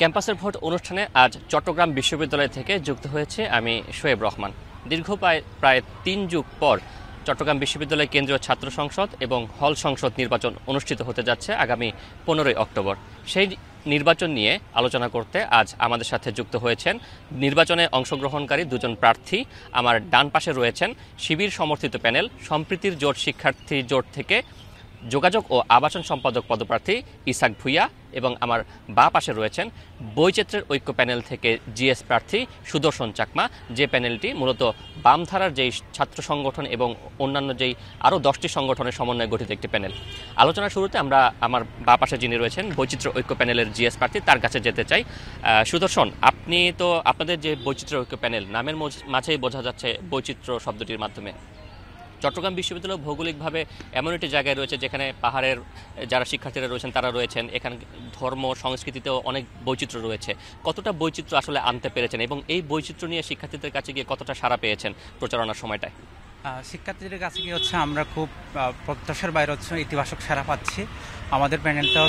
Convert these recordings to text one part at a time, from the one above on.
ক্যাম্পাসের ভোট অনুষ্ঠানে আজ চট্টগ্রাম বিশ্ববিদ্যালয় থেকে যুক্ত হয়েছে আমি শোয়েব রহমান। দীর্ঘ প্রায় ৩ যুগ পর চট্টগ্রাম বিশ্ববিদ্যালয় কেন্দ্রীয় ছাত্র সংসদ এবং হল সংসদ নির্বাচন অনুষ্ঠিত হতে যাচ্ছে আগামী 15ই অক্টোবর। সেই নির্বাচন নিয়ে আলোচনা করতে আজ আমাদের সাথে যুক্ত হয়েছেন নির্বাচনে অংশগ্রহণকারী দুজন প্রার্থী। আমার ডান পাশে রয়েছেন শিবির সমর্থিত প্যানেল সম্প্রীতির জোট শিক্ষার্থী জোট থেকে যোগাযোগ ও আবাসন সম্পাদক পদপ্রার্থী ইসাক ভুইয়া, এবং আমার বাঁ পাশে রয়েছেন বৈচিত্র্যের ঐক্য প্যানেল থেকে জিএস প্রার্থী সুদর্শন চাকমা, যে প্যানেলটি মূলত বামধারার যেই ছাত্র সংগঠন এবং অন্যান্য যেই আরও 10টি সংগঠনের সমন্বয়ে গঠিত একটি প্যানেল। আলোচনার শুরুতে আমরা আমার বাঁ পাশে যিনি রয়েছেন বৈচিত্র্য ঐক্য প্যানেলের জিএস প্রার্থী, তার কাছে যেতে চাই। সুদর্শন, আপনি তো আপনাদের যে বৈচিত্র্য ঐক্য প্যানেল নামের মাঝেই বোঝা যাচ্ছে বৈচিত্র্য শব্দটির মাধ্যমে। চট্টগ্রাম বিশ্ববিদ্যালয় ভৌগোলিকভাবে এমন একটি জায়গায় রয়েছে যেখানে পাহাড়ের যারা শিক্ষার্থীরা রয়েছেন তারা রয়েছেন, এখানে ধর্ম সংস্কৃতিতেও অনেক বৈচিত্র্য রয়েছে। কতটা বৈচিত্র্য আসলে আনতে পেরেছেন এবং এই বৈচিত্র্য নিয়ে শিক্ষার্থীদের কাছে গিয়ে কতটা সাড়া পেয়েছেন প্রচারণার সময়টায়? শিক্ষার্থীদের কাছে গিয়ে আমরা খুব প্রত্যাশার বাইরে ইতিবাচক সাড়া পাচ্ছি। আমাদের প্যানেলটা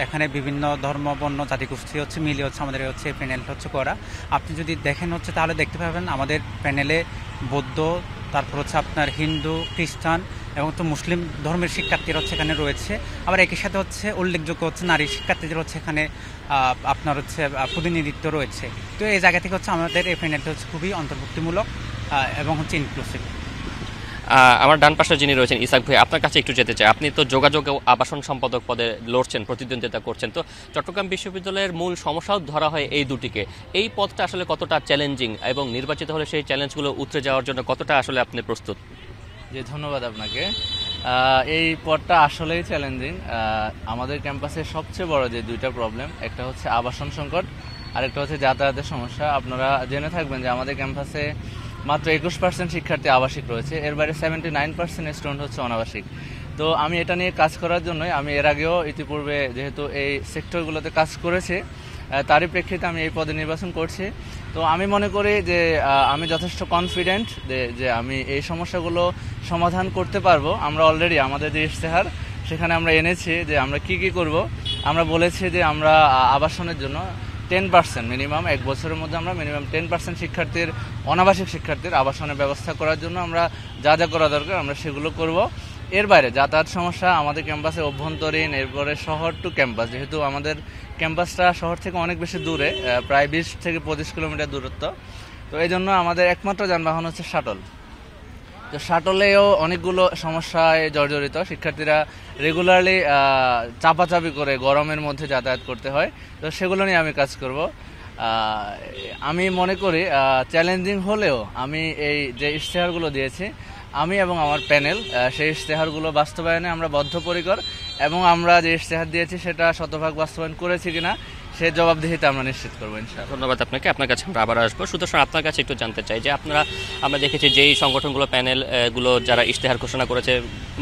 এখানে বিভিন্ন ধর্ম বর্ণ জাতিগোষ্ঠী মিলিয়ে আমাদের এই প্যানেলটা করা। আপনি যদি দেখেন তাহলে দেখতে পাবেন আমাদের প্যানেলে বৌদ্ধ, তারপর আপনার হিন্দু, খ্রিস্টান এবং মুসলিম ধর্মের শিক্ষার্থীরা এখানে রয়েছে। আবার একই সাথে উল্লেখযোগ্য নারী শিক্ষার্থীদের এখানে আপনার প্রতিনিধিত্ব রয়েছে। তো এই জায়গা থেকে আমাদের এই প্যানেলটা খুবই অন্তর্ভুক্তিমূলক এবং ইনক্লুসিভ। আমার ডান পাশে যিনি রয়েছেন ইসাক ভাই, আপনার কাছে একটু যেতে চাই। আপনি তো যোগাযোগ ও আবাসন সম্পাদক পদে লড়ছেন, প্রতিদ্বন্দ্বিতা করছেন। তো চট্টগ্রাম বিশ্ববিদ্যালয়ের মূল সমস্যাও ধরা হয় এই দুটিকে। এই পদটা আসলে কতটা চ্যালেঞ্জিং এবং নির্বাচিত হলে সেই চ্যালেঞ্জগুলো উতরে যাওয়ার জন্য কতটা আসলে আপনি প্রস্তুত? জি, ধন্যবাদ আপনাকে। এই পদটা আসলেই চ্যালেঞ্জিং। আমাদের ক্যাম্পাসের সবচেয়ে বড় যে দুইটা প্রবলেম, একটা হচ্ছে আবাসন সংকট আর একটা হচ্ছে যাতায়াতের সমস্যা। আপনারা জেনে থাকবেন যে আমাদের ক্যাম্পাসে মাত্র 21% শিক্ষার্থী আবাসিক রয়েছে, এর বাইরে 79% স্টুডেন্ট হচ্ছে অনাবাসিক। তো আমি এটা নিয়ে কাজ করার জন্যই আমি এর আগেও ইতিপূর্বে যেহেতু এই সেক্টরগুলোতে কাজ করেছি, তারই প্রেক্ষিতে আমি এই পদে নির্বাচন করছি। তো আমি মনে করি যে আমি যথেষ্ট কনফিডেন্ট যে আমি এই সমস্যাগুলো সমাধান করতে পারবো। আমরা অলরেডি আমাদের যে ইশতেহার সেখানে আমরা এনেছি যে আমরা কি করব। আমরা বলেছি যে আমরা আবাসনের জন্য 10% মিনিমাম, এক বছরের মধ্যে আমরা মিনিমাম 10% শিক্ষার্থীর, অনাবাসিক শিক্ষার্থীর আবাসনের ব্যবস্থা করার জন্য আমরা যা যা করা দরকার আমরা সেগুলো করব। এর বাইরে যাতায়াত সমস্যা আমাদের ক্যাম্পাসে অভ্যন্তরীণ, এরপরে শহর টু ক্যাম্পাস, যেহেতু আমাদের ক্যাম্পাসটা শহর থেকে অনেক বেশি দূরে, প্রায় 20 থেকে 25 কিলোমিটার দূরত্ব। তো এই জন্য আমাদের একমাত্র যানবাহন হচ্ছে শাটল। তো শাটলেও অনেকগুলো সমস্যায় জর্জরিত। শিক্ষার্থীরা রেগুলারলি চাপাচাপি করে গরমের মধ্যে যাতায়াত করতে হয়। তো সেগুলো নিয়ে আমি কাজ করব। আমি মনে করি চ্যালেঞ্জিং হলেও আমি এই যে ইশতেহারগুলো দিয়েছি, আমি এবং আমার প্যানেল সেই ইশতেহারগুলো বাস্তবায়নে আমরা বদ্ধপরিকর, এবং আমরা যে ইশতেহার দিয়েছি সেটা শতভাগ বাস্তবায়ন করেছি কিনা সে জবাবদিহিতা আমরা নিশ্চিত করবো ইনশাআল্লাহ। ধন্যবাদ আপনাকে। আপনার কাছে আমরা আবার আসবো। সুদর্শন, আপনার কাছে একটু জানতে চাই যে আমরা দেখেছি যেই সংগঠনগুলো প্যানেলগুলো যারা ইশতেহার ঘোষণা করেছে,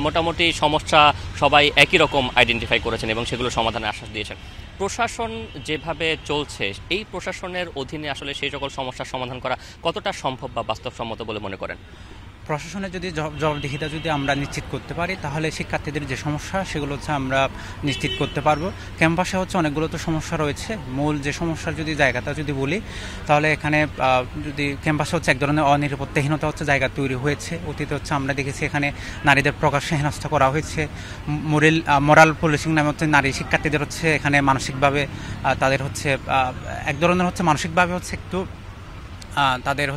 মোটামুটি সমস্যা সবাই একই রকম আইডেন্টিফাই করেছেন এবং সেগুলো সমাধানের আশ্বাস দিয়েছেন। প্রশাসন যেভাবে চলছে, এই প্রশাসনের অধীনে আসলে সেই সকল সমস্যার সমাধান করা কতটা সম্ভব বা বাস্তবসম্মত বলে মনে করেন? প্রশাসনের যদি জবাবদিহিতা আমরা নিশ্চিত করতে পারি, তাহলে শিক্ষার্থীদের যে সমস্যা সেগুলো আমরা নিশ্চিত করতে পারবো। ক্যাম্পাসে অনেকগুলো তো সমস্যা রয়েছে। মূল যে সমস্যার জায়গাটা বলি, তাহলে এখানে যদি ক্যাম্পাসে এক ধরনের অনিরাপত্তাহীনতা জায়গা তৈরি হয়েছে। অতীতে আমরা দেখেছি এখানে নারীদের প্রকাশ্যে হেনস্থা করা হয়েছে। মোরাল পুলিশিং নামে নারী শিক্ষার্থীদের এখানে মানসিকভাবে তাদের এক ধরনের মানসিকভাবে একটু তাদের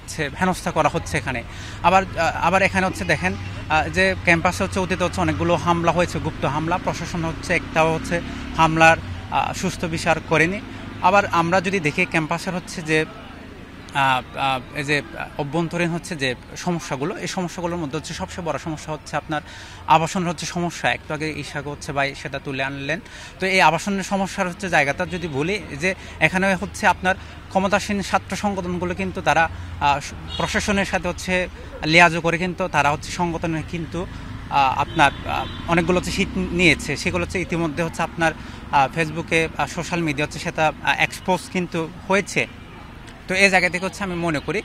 হেনস্থা করা হচ্ছে এখানে। আবার এখানে দেখেন যে ক্যাম্পাসে অতীতে অনেকগুলো হামলা হয়েছে, গুপ্ত হামলা। প্রশাসন একটাও হামলার সুস্থ বিচার করেনি। আবার আমরা যদি দেখি ক্যাম্পাসের যে এই যে অভ্যন্তরীণ যে সমস্যাগুলো, এই সমস্যাগুলোর মধ্যে সবচেয়ে বড় সমস্যা আপনার আবাসনের সমস্যা। একটু আগে ইশাক ভাই সেটা তুলে আনলেন। তো এই আবাসনের সমস্যার জায়গাটা যদি বলি, যে এখানে আপনার ক্ষমতাসীন ছাত্র সংগঠনগুলো কিন্তু তারা প্রশাসনের সাথে লিয়াজো করে কিন্তু তারা সংগঠনের কিন্তু আপনার অনেকগুলো সিট নিয়েছে। সেগুলো ইতিমধ্যে আপনার ফেসবুকে, সোশ্যাল মিডিয়া সেটা এক্সপোজ কিন্তু হয়েছে। তো এই জায়গা থেকে আমি মনে করি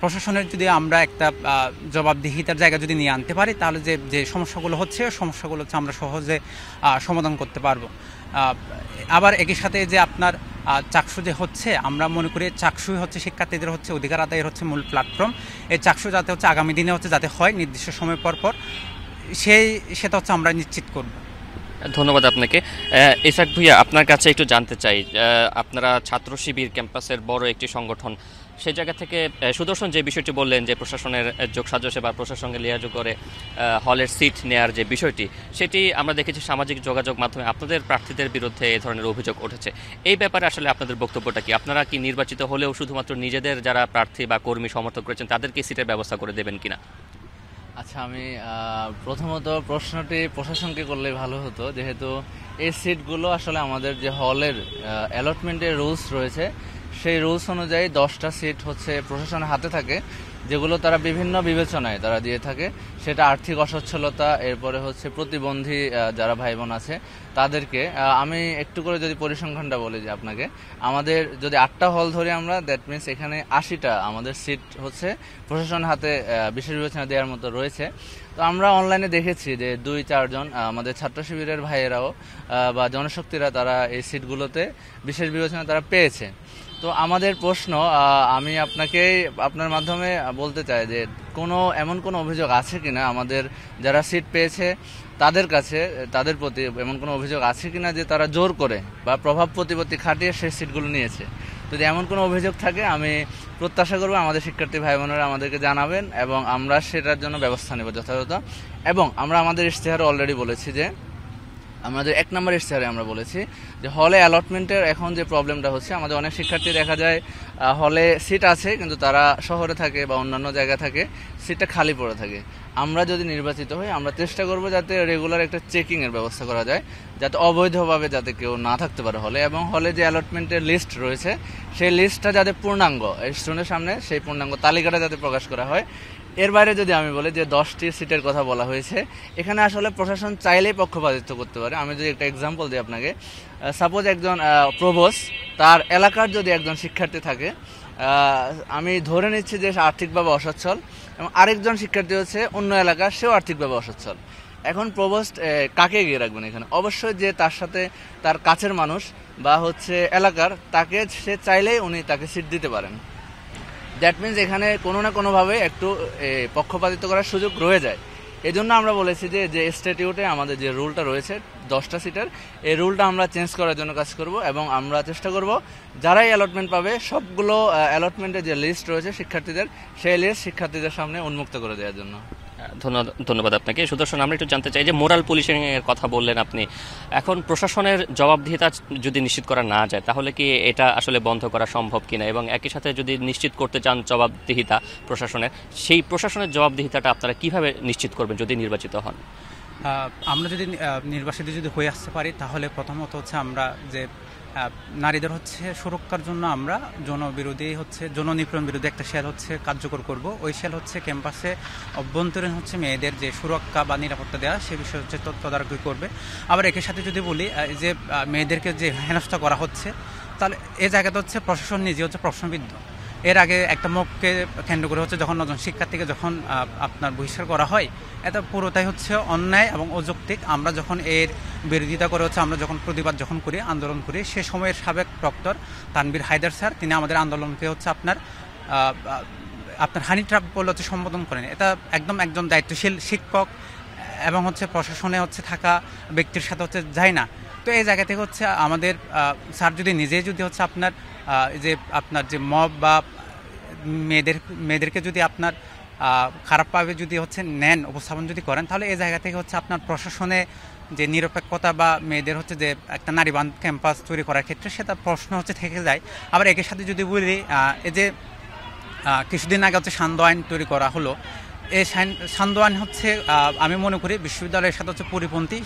প্রশাসনের যদি আমরা একটা জবাবদিহিতার জায়গা যদি নিয়ে আনতে পারি, তাহলে যে সমস্যাগুলো সমস্যাগুলো আমরা সহজে সমাধান করতে পারবো। আবার একই সাথে যে আপনার চাকসু যে হচ্ছে, আমরা মনে করি চাকসুই হচ্ছে শিক্ষার্থীদের হচ্ছে অধিকার আদায়ের হচ্ছে মূল প্ল্যাটফর্ম। এই চাকসু যাতে হচ্ছে আগামী দিনে হচ্ছে যাতে হয় নির্দিষ্ট সময় পর পর, সেটা হচ্ছে আমরা নিশ্চিত করব। ধন্যবাদ আপনাকে। ইসাক ভুইয়া, আপনার কাছে একটু জানতে চাই, আপনারা ছাত্র শিবির ক্যাম্পাসের বড় একটি সংগঠন, সেই জায়গা থেকে সুদর্শন যে বিষয়টি বললেন যে প্রশাসনের যোগসাজশে বা প্রশাসনকে লিয়াজু করে হলের সিট নেয়ার যে বিষয়টি, সেটি আমরা দেখেছি সামাজিক যোগাযোগ মাধ্যমে আপনাদের প্রার্থীদের বিরুদ্ধে এই ধরনের অভিযোগ উঠেছে। এই ব্যাপারে আসলে আপনাদের বক্তব্যটা কি? আপনারা কি নির্বাচিত হলেও শুধুমাত্র নিজেদের যারা প্রার্থী বা কর্মী সমর্থক করেছেন তাদেরকে সিটের ব্যবস্থা করে দেবেন কিনা? আচ্ছা, আমি প্রথমত প্রশ্নটি প্রশাসনকে করলে ভালো হতো, যেহেতু এই সিটগুলো আসলে আমাদের যে হলের অ্যালটমেন্টের রুলস রয়েছে, সেই রুলস অনুযায়ী 10টা সিট হচ্ছে প্রশাসনের হাতে থাকে, যেগুলো তারা বিভিন্ন বিবেচনায় তারা দিয়ে থাকে। সেটা আর্থিক অসচ্ছলতা, এরপরে হচ্ছে প্রতিবন্ধী যারা ভাই বোন আছে তাদেরকে। আমি একটু করে যদি পরিসংখ্যানটা বলি যে আপনাকে, আমাদের যদি 8টা হল ধরি আমরা, দ্যাট মিনস এখানে 80টা আমাদের সিট হচ্ছে প্রশাসনের হাতে বিশেষ বিবেচনা দেওয়ার মতো রয়েছে। তো আমরা অনলাইনে দেখেছি যে 2-4 জন আমাদের ছাত্র শিবিরের ভাইয়েরাও বা জনশক্তিরা তারা এই সিটগুলোতে বিশেষ বিবেচনা তারা পেয়েছে। তো আমাদের প্রশ্ন, আমি আপনার মাধ্যমে বলতে চাই যে এমন কোনো অভিযোগ আছে কিনা আমাদের যারা সিট পেয়েছে তাদের কাছে, তাদের প্রতি এমন কোনো অভিযোগ আছে কিনা যে তারা জোর করে বা প্রভাব প্রতিপত্তি খাটিয়ে সেই সিটগুলো নিয়েছে। যদি এমন কোনো অভিযোগ থাকে, আমি প্রত্যাশা করবো আমাদের শিক্ষার্থী ভাই বোনেরা আমাদেরকে জানাবেন এবং আমরা সেটার জন্য ব্যবস্থা নেব যথাযথ। এবং আমরা আমাদের ইশতেহারে অলরেডি বলেছি যে, আমাদের 1 নম্বর ইশতেহারে আমরা বলেছি যে হলে অ্যালটমেন্টের এখন যে প্রবলেমটা হচ্ছে, আমাদের অনেক শিক্ষার্থী দেখা যায় হলে সিট আছে কিন্তু তারা শহরে থাকে বা অন্যান্য জায়গায় থাকে, সিটটা খালি পড়ে থাকে। আমরা যদি নির্বাচিত হই, আমরা চেষ্টা করব যাতে রেগুলার একটা চেকিংয়ের ব্যবস্থা করা যায়, যাতে অবৈধভাবে যাতে কেউ না থাকতে পারে হলে। এবং হলে যে অ্যালটমেন্টের লিস্ট রয়েছে, সেই লিস্টটা যাতে পূর্ণাঙ্গ স্টুডেন্টের সামনে সেই পূর্ণাঙ্গ তালিকাটা যাতে প্রকাশ করা হয়। এর বাইরে যদি আমি বলি যে 10টি সিটের কথা বলা হয়েছে, এখানে আসলে প্রশাসন চাইলেই পক্ষপাতিত্ব করতে পারে। আমি যদি একটা এক্সাম্পল দিই আপনাকে, সাপোজ একজন প্রভোস্ট, তার এলাকার যদি একজন শিক্ষার্থী থাকে, আমি ধরে নিচ্ছি যে আর্থিকভাবে অসচ্ছল, এবং আরেকজন শিক্ষার্থী হচ্ছে অন্য এলাকার, সেও আর্থিকভাবে অসচ্ছল। এখন প্রভোস্ট কাকে এগিয়ে রাখবেন এখানে? অবশ্যই যে তার সাথে তার কাছের মানুষ বা হচ্ছে এলাকার, তাকে সে চাইলেই উনি তাকে সিট দিতে পারেন। দ্যাট মিনস এখানে কোনো না কোনোভাবে একটু পক্ষপাতিত্ব করার সুযোগ রয়ে যায়। এই জন্য আমরা বলেছি যে স্ট্যাটিউটে আমাদের যে রুলটা রয়েছে 10টা সিটের, এই রুলটা আমরা চেঞ্জ করার জন্য কাজ করব এবং আমরা চেষ্টা করব যারাই অ্যালটমেন্ট পাবে সবগুলো অ্যালটমেন্টের যে লিস্ট রয়েছে শিক্ষার্থীদের, সেই লিস্ট শিক্ষার্থীদের সামনে উন্মুক্ত করে দেওয়ার জন্য। ধন্যবাদ আপনাকে। সুদর্শন, আমরা একটু জানতে চাই যে মোরাল পুলিশিং এর কথা বললেন আপনি, এখন প্রশাসনের জবাবদিহিতা যদি নিশ্চিত করা না যায় তাহলে কি এটা আসলে বন্ধ করা সম্ভব কিনা, এবং একই সাথে যদি নিশ্চিত করতে চান জবাবদিহিতা প্রশাসনের, সেই প্রশাসনের জবাবদিহিতাটা আপনারা কিভাবে নিশ্চিত করবেন যদি নির্বাচিত হন? আমরা যদি নির্বাচিত হয়ে আসতে পারি, তাহলে প্রথমত হচ্ছে আমরা যে নারীদের হচ্ছে সুরক্ষার জন্য আমরা যৌন নিপীড়ন বিরোধী একটা সেল হচ্ছে কার্যকর করব। ওই সেল হচ্ছে ক্যাম্পাসে অভ্যন্তরীণ হচ্ছে মেয়েদের যে সুরক্ষা বা নিরাপত্তা দেওয়া, সে বিষয়ে হচ্ছে তদারকি করবে। আবার এর সাথে যদি বলি যে মেয়েদেরকে যে হেনস্থা করা হচ্ছে, তাহলে এই জায়গাটা হচ্ছে প্রশাসন নিজে হচ্ছে প্রশ্নবিদ্ধ। এর আগে একটা মককে কেন্দ্র করে হচ্ছে যখন নজন শিক্ষার্থীকে যখন আপনার বহিষ্কার করা হয়, এটা পুরোটাই হচ্ছে অন্যায় এবং অযৌক্তিক। আমরা যখন এর বিরোধিতা করে হচ্ছে আমরা যখন প্রতিবাদ করি, আন্দোলন করি, সে সময়ের সাবেক প্রক্টর তানভীর হায়দার স্যার, তিনি আমাদের আন্দোলনকে হচ্ছে আপনার হানি ট্র্যাপ বলে হচ্ছে সম্বোধন করেন। এটা একজন দায়িত্বশীল শিক্ষক এবং হচ্ছে প্রশাসনে হচ্ছে থাকা ব্যক্তির সাথে হচ্ছে যায় না। তো এই জায়গা থেকে হচ্ছে আমাদের স্যার যদি নিজেই হচ্ছে আপনার যে মব বা মেয়েদেরকে যদি আপনার খারাপভাবে যদি হচ্ছে নেন, উপস্থাপন যদি করেন, তাহলে এই জায়গা থেকে হচ্ছে আপনার প্রশাসনে যে নিরপেক্ষতা বা মেয়েদের হচ্ছে যে একটা নারীবান্ধব ক্যাম্পাস তৈরি করার ক্ষেত্রে সেটা প্রশ্ন হচ্ছে থেকে যায়। আবার এর সাথে যদি বলি, এই যে কিছুদিন আগে হচ্ছে সান্ধ্য আইন তৈরি করা হলো, এই সান্ধ্য আইন হচ্ছে আমি মনে করি বিশ্ববিদ্যালয়ের সাথে হচ্ছে পরিপন্থী,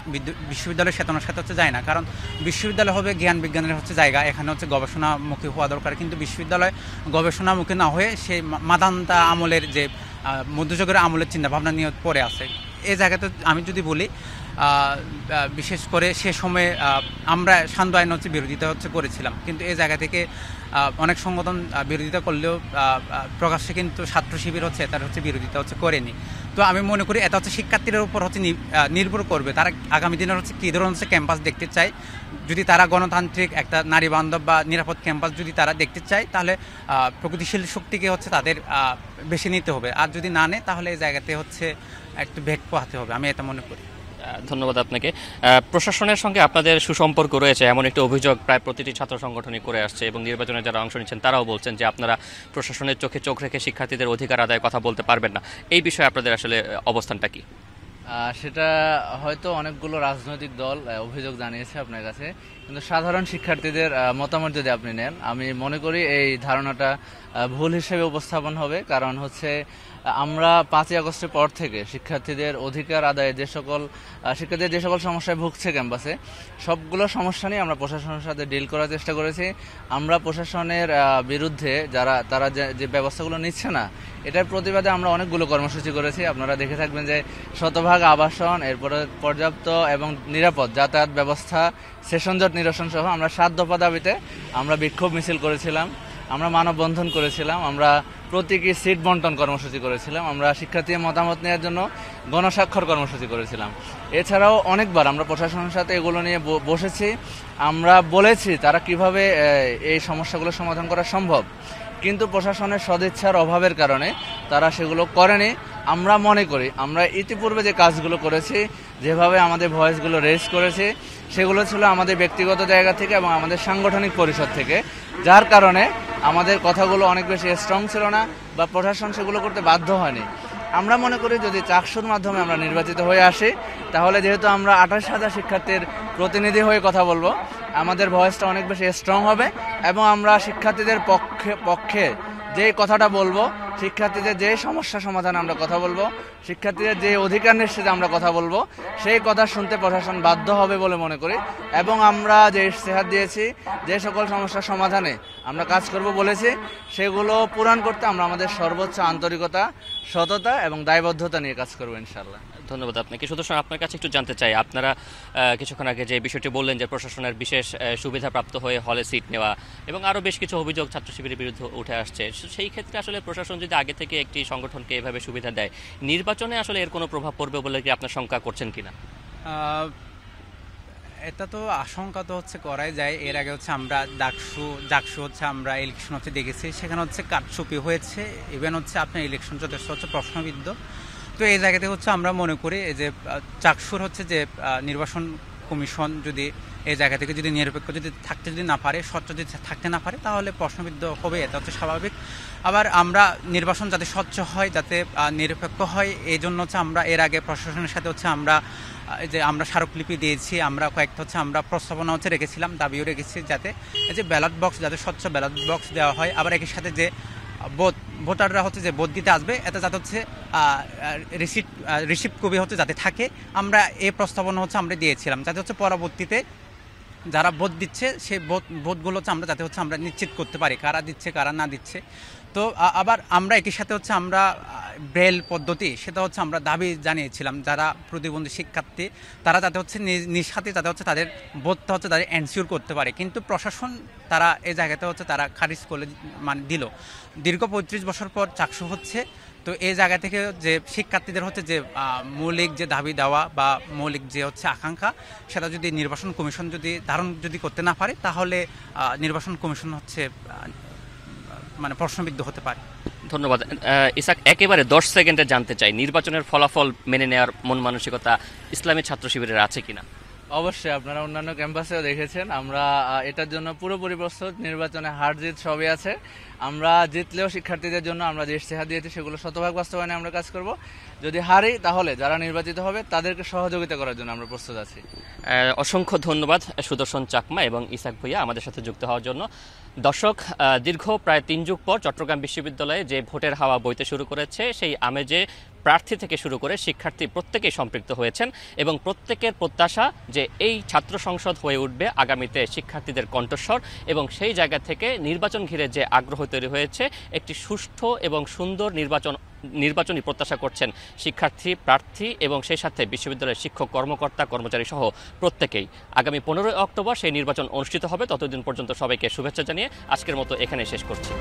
বিশ্ববিদ্যালয়ের চেতনার সাথে হচ্ছে যায় না। কারণ বিশ্ববিদ্যালয় হবে জ্ঞান বিজ্ঞানের হচ্ছে জায়গা, এখানে হচ্ছে গবেষণামুখী হওয়া দরকার। কিন্তু বিশ্ববিদ্যালয় গবেষণামুখী না হয়ে সেই মাদান্তা আমলের যে মধ্যযুগের আমলের চিন্তাভাবনা নিয়ে পড়ে আছে। এই জায়গাতে আমি যদি বলি বিশেষ করে সে সময়ে আমরা সান্ধ্য আইন হচ্ছে বিরোধিতা হচ্ছে করেছিলাম, কিন্তু এই জায়গা থেকে অনেক সংগঠন বিরোধিতা করলেও প্রকাশ্যে কিন্তু ছাত্র শিবির হচ্ছে তার হচ্ছে বিরোধিতা হচ্ছে করেনি। তো আমি মনে করি এটা হচ্ছে শিক্ষার্থীদের উপর হচ্ছে নির্ভর করবে, তারা আগামী দিনের হচ্ছে কী ধরনের হচ্ছে ক্যাম্পাস দেখতে চায়। যদি তারা গণতান্ত্রিক একটা নারী বান্ধব বা নিরাপদ ক্যাম্পাস যদি তারা দেখতে চায়, তাহলে প্রগতিশীল শক্তিকে হচ্ছে তাদের বেছে নিতে হবে, আর যদি না নেয় তাহলে এই জায়গাতে হচ্ছে একটু ভেট পোহাতে হবে, আমি এটা মনে করি। ধন্যবাদ আপনাকে। প্রশাসনের সঙ্গে আপনাদের সুসম্পর্ক রয়েছে এমন একটি অভিযোগ প্রায় প্রতিটি ছাত্র সংগঠনই করে আসছে, এবং নির্বাচনে যারা অংশ নিচ্ছেন তারাও বলছেন যে আপনারা প্রশাসনের চোখে চোখ রেখে শিক্ষার্থীদের অধিকার আদায় কথা বলতে পারবেন না। এই বিষয়ে আপনাদের আসলে অবস্থানটা কি? সেটা হয়তো অনেকগুলো রাজনৈতিক দল অভিযোগ জানিয়েছে আপনার কাছে, কিন্তু সাধারণ শিক্ষার্থীদের মতামত যদি আপনি নেন, আমি মনে করি এই ধারণাটা ভুল হিসেবে উপস্থাপন হবে। কারণ হচ্ছে আমরা 5ই আগস্টের পর থেকে শিক্ষার্থীদের অধিকার আদায়ে যে সকল সমস্যায় ভুগছে ক্যাম্পাসে, সবগুলো সমস্যা নিয়ে আমরা প্রশাসনের সাথে ডিল করার চেষ্টা করেছি। আমরা প্রশাসনের বিরুদ্ধে তারা যে ব্যবস্থাগুলো নিচ্ছে না, এটার প্রতিবাদে আমরা অনেকগুলো কর্মসূচি করেছি। আপনারা দেখে থাকবেন যে শতভাগ আবাসন, এরপরে পর্যাপ্ত এবং নিরাপদ যাতায়াত ব্যবস্থা, সেশন জট নিরসন সহ আমরা 7 দফা দাবিতে আমরা বিক্ষোভ মিছিল করেছিলাম, আমরা মানববন্ধন করেছিলাম, আমরা প্রতীকী সিট বন্টন কর্মসূচি করেছিলাম, আমরা শিক্ষার্থীদের মতামত নেওয়ার জন্য গণস্বাক্ষর কর্মসূচি করেছিলাম। এছাড়াও অনেকবার আমরা প্রশাসনের সাথে এগুলো নিয়ে বসেছি, আমরা বলেছি তারা কিভাবে এই সমস্যাগুলো সমাধান করা সম্ভব, কিন্তু প্রশাসনের সদিচ্ছার অভাবের কারণে তারা সেগুলো করেনি। আমরা মনে করি আমরা ইতিপূর্বে যে কাজগুলো করেছি, যেভাবে আমাদের ভয়েসগুলো রেজ করেছি, সেগুলো ছিল আমাদের ব্যক্তিগত জায়গা থেকে এবং আমাদের সাংগঠনিক পরিষদ থেকে, যার কারণে আমাদের কথাগুলো অনেক বেশি স্ট্রং ছিল না বা প্রশাসন সেগুলো করতে বাধ্য হয়নি। আমরা মনে করি যদি চাকসুর মাধ্যমে আমরা নির্বাচিত হয়ে আসি, তাহলে যেহেতু আমরা 28,000 শিক্ষার্থীর প্রতিনিধি হয়ে কথা বলবো, আমাদের ভয়েসটা অনেক বেশি স্ট্রং হবে এবং আমরা শিক্ষার্থীদের পক্ষে যে কথাটা বলবো, শিক্ষার্থীদের যে সমস্যা সমাধানে আমরা কথা বলবো, শিক্ষার্থীদের যে অধিকার নিশ্চিতে আমরা কথা বলবো, সেই কথা শুনতে প্রশাসন বাধ্য হবে বলে মনে করি। এবং আমরা যে ইশতেহার দিয়েছি, যে সকল সমস্যার সমাধানে আমরা কাজ করব বলেছি, সেগুলো পূরণ করতে আমরা আমাদের সর্বোচ্চ আন্তরিকতা, সততা এবং দায়বদ্ধতা নিয়ে কাজ করবো ইনশাআল্লাহ। ধন্যবাদ আপনাকে। সুদর্শন, আপনার কাছে একটু জানতে চাই, আপনারা কিছুক্ষণ আগে যে বিষয়টি বললেন যে প্রশাসনের বিশেষ সুবিধাপ্রাপ্ত হয়ে হলে সিট নেওয়া এবং আরও বেশ কিছু অভিযোগ ছাত্র শিবিরের বিরুদ্ধে উঠে আসছে, সেই ক্ষেত্রে আসলে প্রশাসন যদি আগে থেকে একটি সংগঠনকে এভাবে সুবিধা দেয়, নির্বাচনে আসলে এর কোনো প্রভাব পড়বে বলে কি আপনার শঙ্কা করছেন কিনা? এটা তো আশঙ্কা তো হচ্ছে করাই যায়। এর আগে হচ্ছে আমরা ডাকসু হচ্ছে আমরা ইলেকশন হচ্ছে দেখেছি, সেখানে হচ্ছে কারচুপি হয়েছে, ইভেন হচ্ছে আপনার ইলেকশন যথেষ্ট হচ্ছে প্রশ্নবিদ্ধ। তো এই জায়গাতে হচ্ছে আমরা মনে করি যে চাকসুর হচ্ছে যে নির্বাচন কমিশন যদি এই জায়গা থেকে যদি নিরপেক্ষ থাকতে না পারে, স্বচ্ছ যদি থাকতে না পারে, তাহলে প্রশ্নবিদ্ধ হবে, এটা হচ্ছে স্বাভাবিক। আবার আমরা নির্বাচন যাতে স্বচ্ছ হয়, যাতে নিরপেক্ষ হয়, এই জন্য হচ্ছে আমরা এর আগে প্রশাসনের সাথে হচ্ছে আমরা স্মারকলিপি দিয়েছি, আমরা কয়েকটা হচ্ছে আমরা প্রস্তাবনা হচ্ছে রেখেছিলাম, দাবিও রেখেছি যাতে এই যে ব্যালট বক্স, যাতে স্বচ্ছ ব্যালট বক্স দেওয়া হয়। আবার একই সাথে যে ভোটাররা হচ্ছে যে ভোট দিতে আসবে, এটা যাতে হচ্ছে রিসিপ্ট কপি হচ্ছে যাতে থাকে, আমরা এই প্রস্তাবনা হচ্ছে আমরা দিয়েছিলাম, যাতে হচ্ছে পরবর্তীতে যারা ভোট দিচ্ছে সেই ভোটগুলো হচ্ছে আমরা যাতে হচ্ছে আমরা নিশ্চিত করতে পারি কারা দিচ্ছে কারা না দিচ্ছে। তো আবার আমরা একই সাথে হচ্ছে আমরা ব্রেল পদ্ধতি, সেটা হচ্ছে আমরা দাবি জানিয়েছিলাম, যারা প্রতিবন্ধী শিক্ষার্থী তারা যাতে হচ্ছে নিজ হাতে যাতে হচ্ছে তাদের ভোটটা হচ্ছে তাদের এনশিওর করতে পারে, কিন্তু প্রশাসন তারা এই জায়গাতে হচ্ছে তারা খারিজ করে দিল। দীর্ঘ 35 বছর পর চাকসু হচ্ছে, তো এই জায়গা থেকে যে শিক্ষার্থীদের হচ্ছে যে মৌলিক যে দাবি দেওয়া বা মৌলিক যে হচ্ছে আকাঙ্ক্ষা, সেটা যদি নির্বাচন কমিশন যদি ধারণ করতে না পারে, তাহলে নির্বাচন কমিশন হচ্ছে মানে প্রশ্নবিদ্ধ হতে পারে। ধন্যবাদ ইসাক। একেবারে 10 সেকেন্ডে জানতে চাই, নির্বাচনের ফলাফল মেনে নেওয়ার মন মানসিকতা ইসলামী ছাত্র শিবিরের আছে কিনা? অবশ্যই, আপনারা অন্যান্য ক্যাম্পাসেও দেখেছেন, আমরা এটার জন্য পুরোপুরি প্রস্তুত। নির্বাচনে হার জিত সবই আছে, আমরা জিতলেও শিক্ষার্থীদের জন্য আমরা যে ইশতেহার দিয়েছি সেগুলো শতভাগ বাস্তবায়নে আমরা কাজ করব। যদি হারি, তাহলে যারা নির্বাচিত হবে তাদেরকে সহযোগিতা করার জন্য আমরা প্রস্তুত আছি। অসংখ্য ধন্যবাদ সুদর্শন চাকমা এবং ইসাক ভুইয়া আমাদের সাথে যুক্ত হওয়ার জন্য। দর্শক, দীর্ঘ প্রায় 3 যুগ পর চট্টগ্রাম বিশ্ববিদ্যালয়ে যে ভোটের হাওয়া বইতে শুরু করেছে, সেই আমেজে প্রার্থী থেকে শুরু করে শিক্ষার্থী প্রত্যেকেই সম্পৃক্ত হয়েছেন এবং প্রত্যেকের প্রত্যাশা যে এই ছাত্র সংসদ হয়ে উঠবে আগামীতে শিক্ষার্থীদের কণ্ঠস্বর, এবং সেই জায়গা থেকে নির্বাচন ঘিরে যে আগ্রহ তৈরি হয়েছে, একটি সুষ্ঠু এবং সুন্দর নির্বাচন নির্বাচনী প্রত্যাশা করছেন শিক্ষার্থী, প্রার্থী এবং সেই সাথে বিশ্ববিদ্যালয়ের শিক্ষক, কর্মকর্তা, কর্মচারী সহ প্রত্যেকেই। আগামী 15 অক্টোবর সেই নির্বাচন অনুষ্ঠিত হবে। ততদিন পর্যন্ত সবাইকে শুভেচ্ছা জানিয়ে আজকের মতো এখানে শেষ করছি।